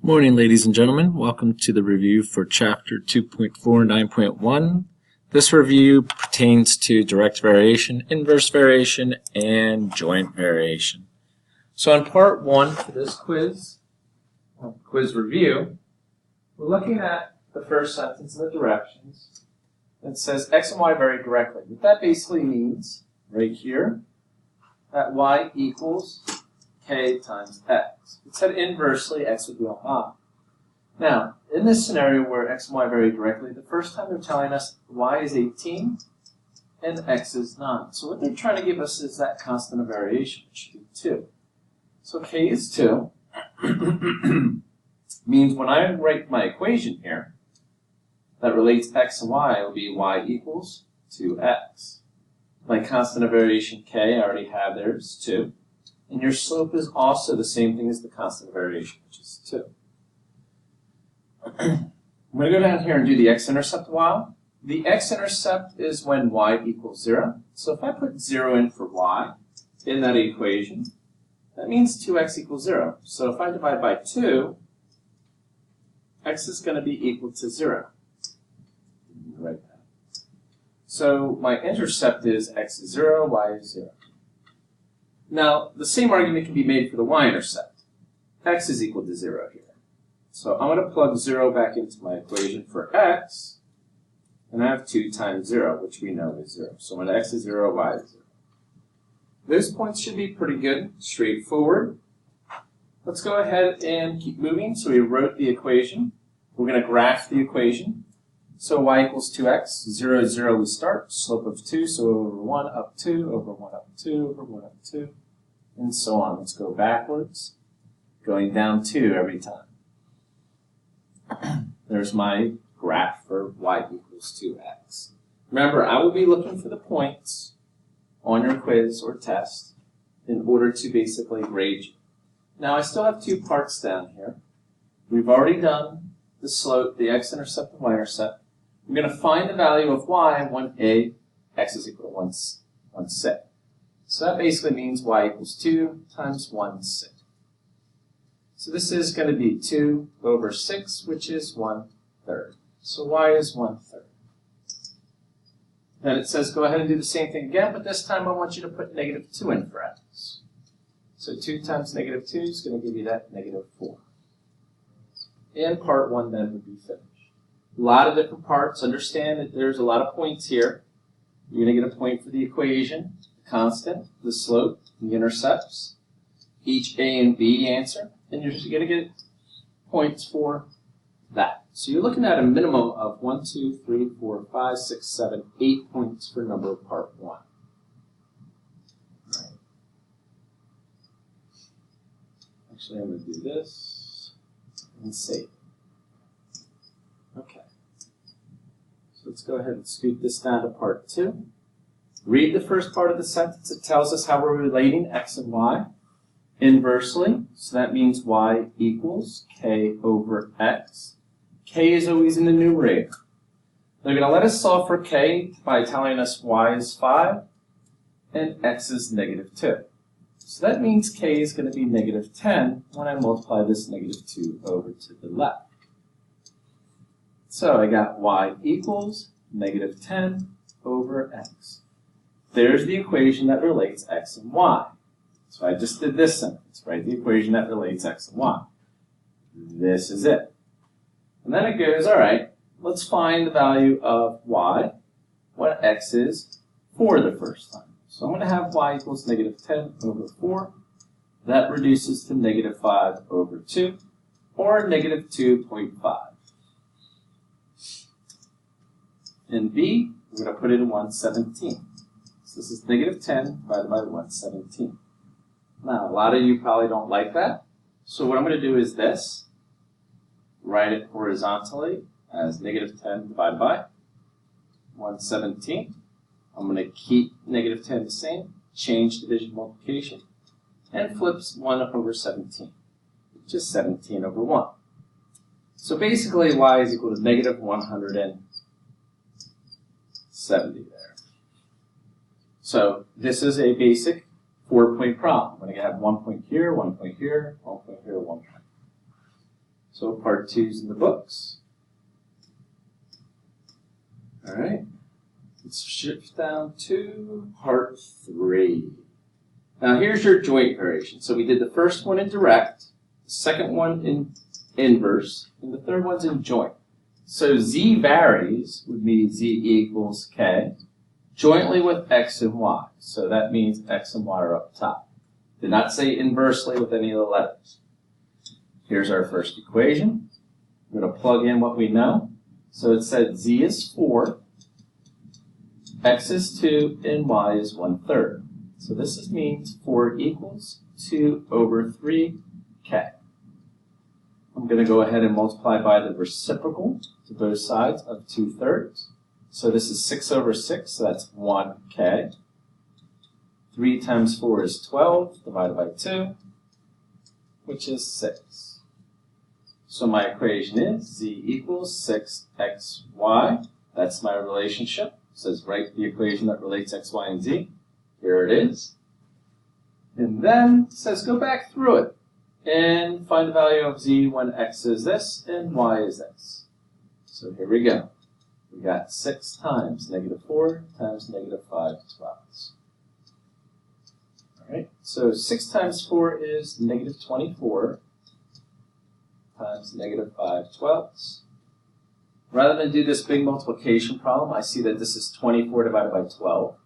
Morning, ladies and gentlemen. Welcome to the review for Chapter 2.49.1. This review pertains to direct variation, inverse variation, and joint variation. So in Part 1 for this quiz review, we're looking at the first sentence in the directions. It says x and y vary directly. What that basically means, right here, that y equals k times x. If it said inversely, x would be on y. Now, in this scenario where x and y vary directly, the first time they're telling us y is 18 and x is 9. So what they're trying to give us is that constant of variation, which should be 2. So k is 2. Means when I write my equation here that relates x and y, it will be y equals 2x. My constant of variation k, I already have there, is 2. And your slope is also the same thing as the constant of variation, which is 2. I'm going to go down here and do the x-intercept a while. The x-intercept is when y equals 0. So if I put 0 in for y in that equation, that means 2x equals 0. So if I divide by 2, x is going to be equal to 0. Right now. So my intercept is x is 0, y is 0. Now, the same argument can be made for the y-intercept. X is equal to 0 here. So I'm going to plug 0 back into my equation for x, and I have 2 times 0, which we know is 0. So when x is 0, y is 0. Those points should be pretty good, straightforward. Let's go ahead and keep moving. So we wrote the equation. We're going to graph the equation. So y equals 2x, 0, 0 we start, slope of 2, so over 1 up 2, over 1 up 2, over 1 up 2, and so on. Let's go backwards, going down 2 every time. There's my graph for y equals 2x. Remember, I will be looking for the points on your quiz or test in order to basically grade you. Now, I still have 2 parts down here. We've already done the slope, the x-intercept and y-intercept. We're going to find the value of y when x is equal to 1 6. So that basically means y equals 2 times 1 6. So this is going to be 2 over 6, which is 1/3. So y is 1/3. Then it says go ahead and do the same thing again, but this time I want you to put negative 2 in for x. So 2 times negative 2 is going to give you that negative 4. And part 1 then would be finished. A lot of different parts. Understand that there's a lot of points here. You're going to get a point for the equation, the constant, the slope, the intercepts, each A and B answer, and you're just going to get points for that. So you're looking at a minimum of 1, 2, 3, 4, 5, 6, 7, 8 points for number of part 1. Right. Actually, I'm going to do this and save. Okay. So let's go ahead and scoot this down to part 2. Read the first part of the sentence. It tells us how we're relating x and y inversely. So that means y equals k over x. K is always in the numerator. They're going to let us solve for k by telling us y is 5 and x is negative 2. So that means k is going to be negative 10 when I multiply this negative 2 over to the left. So I got y equals negative 10 over x. There's the equation that relates x and y. So I just did this sentence, right? The equation that relates x and y. This is it. And then it goes, all right, let's find the value of y when x is 4 the first time. So I'm going to have y equals negative 10 over 4. That reduces to negative 5 over 2, or negative 2.5. In b, we're going to put in 117. So this is negative 10 divided by 117. Now, a lot of you probably don't like that. So what I'm going to do is this. Write it horizontally as negative 10 divided by 117. I'm going to keep negative 10 the same, change division multiplication, and flips 1 over 17, which is 17 over 1. So basically, y is equal to negative 170 there. So this is a basic 4-point problem. I'm going to have 1 point here, 1 point here, 1 point here, 1 point. So part 2's in the books. All right. Let's shift down to part 3. Now here's your joint variation. So we did the first one in direct, the second one in inverse, and the third one's in joint. So z varies would be z equals k, jointly with x and y. So that means x and y are up top. Did not say inversely with any of the letters. Here's our first equation. We're going to plug in what we know. So it said z is 4, x is 2, and y is 1/3. So this means 4 equals 2 over 3k. I'm going to go ahead and multiply by the reciprocal to both sides of 2/3. So this is 6 over 6, so that's 1k. 3 times 4 is 12, divided by 2, which is 6. So my equation is z equals 6xy. That's my relationship. It says write the equation that relates x, y, and z. Here it is. And then it says go back through it and find the value of z when x is this and y is this. So here we go. We got 6 times -4 times -5/12. All right, so 6 times 4 is -24 times -5/12. Rather than do this big multiplication problem, I see that this is 24 divided by 12.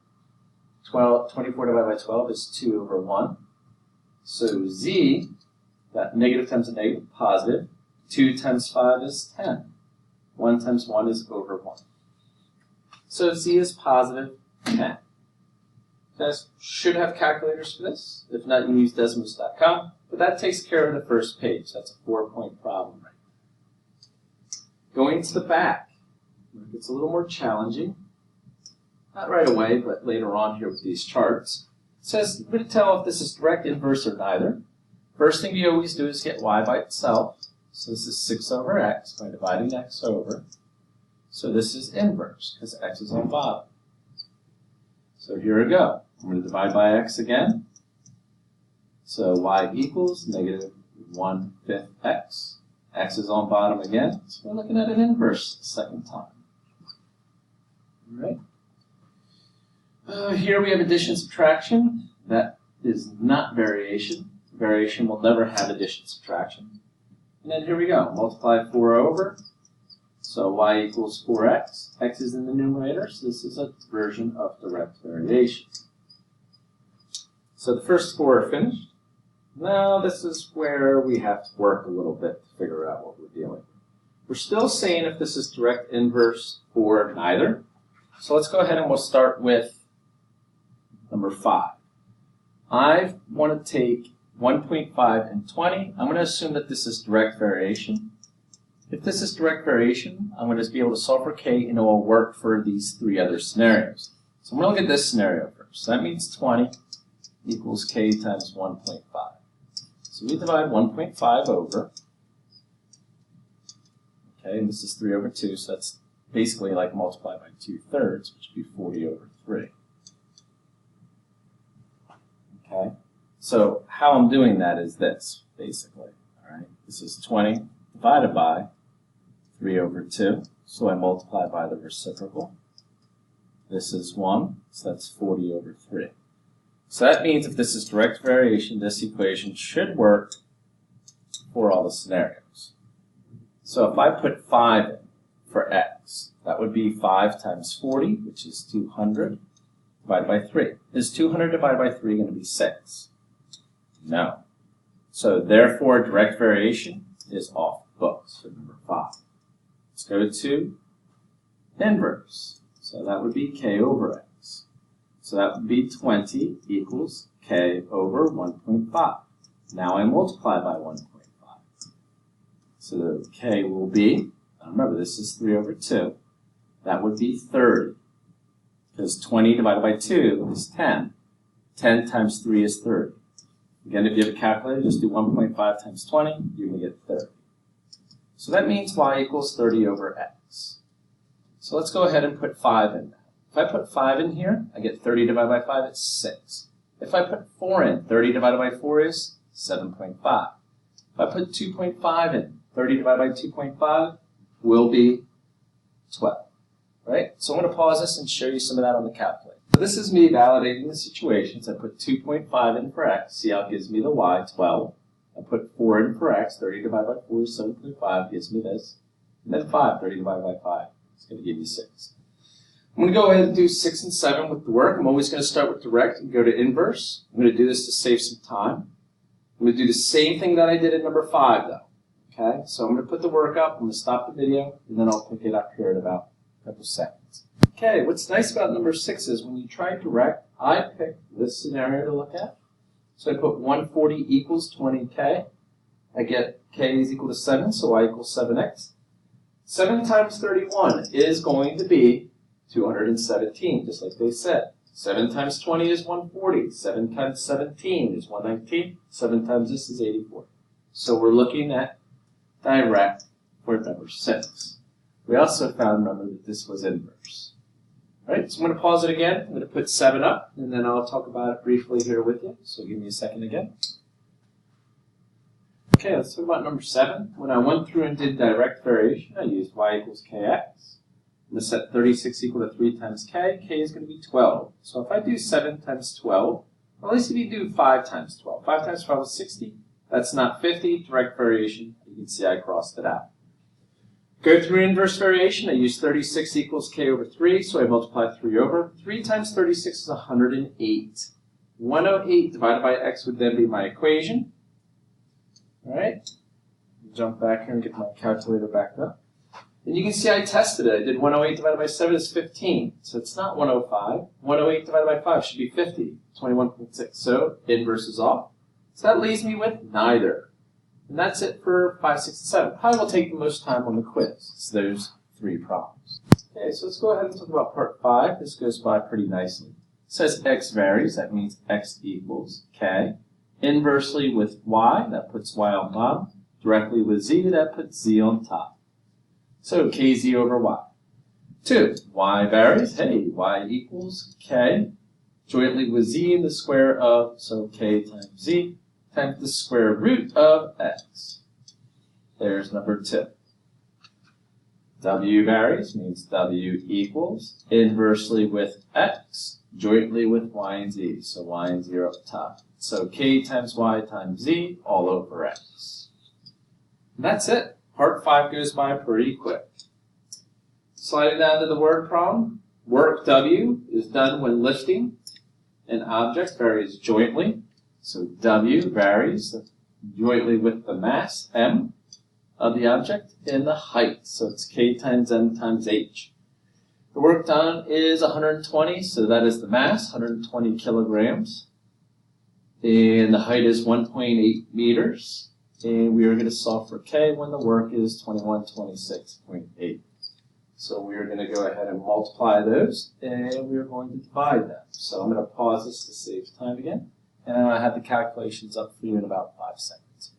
24 divided by 12 is 2 over 1. So z, that negative times a negative, positive. 2 times 5 is 10. 1 times 1 is over 1. So z is positive 10. You guys should have calculators for this. If not, you can use Desmos.com. But that takes care of the first page. That's a 4-point problem right there. Going to the back, it's a little more challenging. Not right away, but later on here with these charts. It says, we're going to tell if this is direct, inverse, or neither. First thing you always do is get y by itself. So this is 6 over x by dividing x over. So this is inverse, because x is on bottom. So here we go. I'm going to divide by x again. So y equals -1/5 x. X is on bottom again. So we're looking at an inverse the second time. All right. Here we have addition, subtraction. That is not variation. Variation will never have addition, subtraction. And then here we go. Multiply 4 over. So y equals 4x. X is in the numerator, so this is a version of direct variation. So the first 4 are finished. Now this is where we have to work a little bit to figure out what we're dealing with. We're still saying if this is direct, inverse, or neither. So let's go ahead and we'll start with number 5. I want to take 1.5 and 20. I'm going to assume that this is direct variation. If this is direct variation, I'm going to be able to solve for k and it will work for these 3 other scenarios. So I'm going to look at this scenario first. So that means 20 equals k times 1.5. So we divide 1.5 over. Okay, and this is 3 over 2, so that's basically like multiply by 2/3, which would be 40 over 3. Okay, so how I'm doing that is this, basically. All right, this is 20 divided by 3 over 2, so I multiply by the reciprocal. This is 1, so that's 40 over 3. So that means if this is direct variation, this equation should work for all the scenarios. So if I put 5 in for x, that would be 5 times 40, which is 200, divided by 3. Is 200 divided by 3 going to be 6? No. So therefore, direct variation is off the books for number 5. Let's go to inverse. So that would be k over x. So that would be 20 equals k over 1.5. Now I multiply by 1.5. So the k will be, remember this is 3 over 2, that would be 30. Because 20 divided by 2 is 10. 10 times 3 is 30. Again, if you have a calculator, just do 1.5 times 20, you're going to get 30. So that means y equals 30 over x. So let's go ahead and put 5 in now. If I put 5 in here, I get 30 divided by 5, it's 6. If I put 4 in, 30 divided by 4 is 7.5. If I put 2.5 in, 30 divided by 2.5 will be 12. Right? So I'm going to pause this and show you some of that on the calculator. So this is me validating the situations. I put 2.5 in for x. See how it gives me the y, 12. I put 4 in for x. 30 divided by 4 is 7.5. Gives me this. And then 5. 30 divided by 5. It's going to give you 6. I'm going to go ahead and do 6 and 7 with the work. I'm always going to start with direct and go to inverse. I'm going to do this to save some time. I'm going to do the same thing that I did in number 5, though. Okay? So I'm going to put the work up. I'm going to stop the video, and then I'll pick it up here in about a couple seconds. Okay, what's nice about number 6 is when you try direct, I picked this scenario to look at. So I put 140 equals 20k. I get k is equal to 7, so y equals 7x. 7 times 31 is going to be 217, just like they said. 7 times 20 is 140. 7 times 17 is 119. 7 times this is 84. So we're looking at direct for number 6. We also found, remember, that this was inverse. All right, so I'm going to pause it again. I'm going to put 7 up, and then I'll talk about it briefly here with you. So give me a second again. Okay, let's talk about number 7. When I went through and did direct variation, I used y equals kx. I'm going to set 36 equal to 3 times k. K is going to be 12. So if I do 7 times 12, well, at least if you do 5 times 12. 5 times 12 is 60. That's not 50. Direct variation, you can see I crossed it out. Go through inverse variation. I use 36 equals k over 3, so I multiply 3 over. 3 times 36 is 108. 108 divided by x would then be my equation. All right, jump back here and get my calculator back up. And you can see I tested it. I did 108 divided by 7 is 15. So it's not 105. 108 divided by 5 should be 50, 21.6. So inverse is off. So that leaves me with neither. And that's it for 5, 6, and 7. Probably will take the most time on the quiz. It's those 3 problems. Okay, so let's go ahead and talk about part 5. This goes by pretty nicely. It says x varies. That means x equals k. Inversely with y, that puts y on bottom. Directly with z, that puts z on top. So kz over y. 2, y varies. Hey, y equals k. Jointly with z in the square of, so k times z, times the square root of x. There's number 2. W varies, means w equals inversely with x, jointly with y and z. So y and z are up top. So k times y times z all over x. And that's it. Part 5 goes by pretty quick. Sliding down to the word problem. Work W is done when lifting an object varies jointly. So W varies jointly with the mass, m, of the object and the height. So it's k times m times h. The work done is 120, so that is the mass, 120 kilograms. And the height is 1.8 meters. And we are going to solve for k when the work is 2126.8. So we are going to go ahead and multiply those, and we are going to divide them. So I'm going to pause this to save time again. And I have the calculations up for you in about 5 seconds.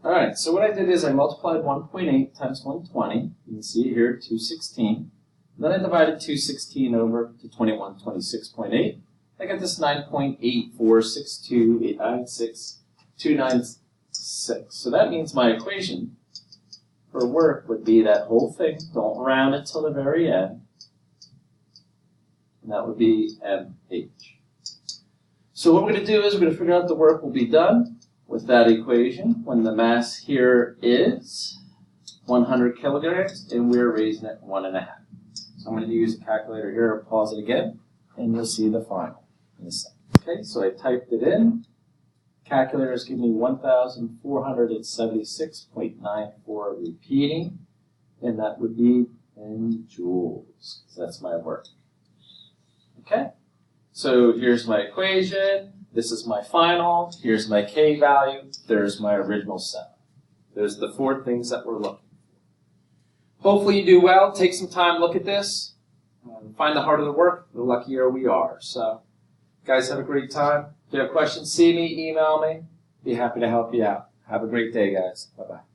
All right, so what I did is I multiplied 1.8 times 120. You can see here, 216. Then I divided 216 over to 2126.8. I got this 9.8462896.296. So that means my equation for work would be that whole thing. Don't round it till the very end. And that would be mh. So what we're going to do is we're going to figure out the work will be done with that equation when the mass here is 100 kilograms and we're raising it 1.5. So I'm going to use a calculator here. I'll pause it again, and you'll see the final in a second. Okay, so I typed it in. Calculator is giving me 1,476.94 repeating, and that would be in joules. So that's my work. Okay, so here's my equation. This is my final. Here's my k value. There's my original 7. Those are the 4 things that we're looking for. Hopefully you do well. Take some time, look at this. Find the heart of the work. The luckier we are. So, guys, have a great time. If you have questions, see me, email me. Be happy to help you out. Have a great day, guys. Bye-bye.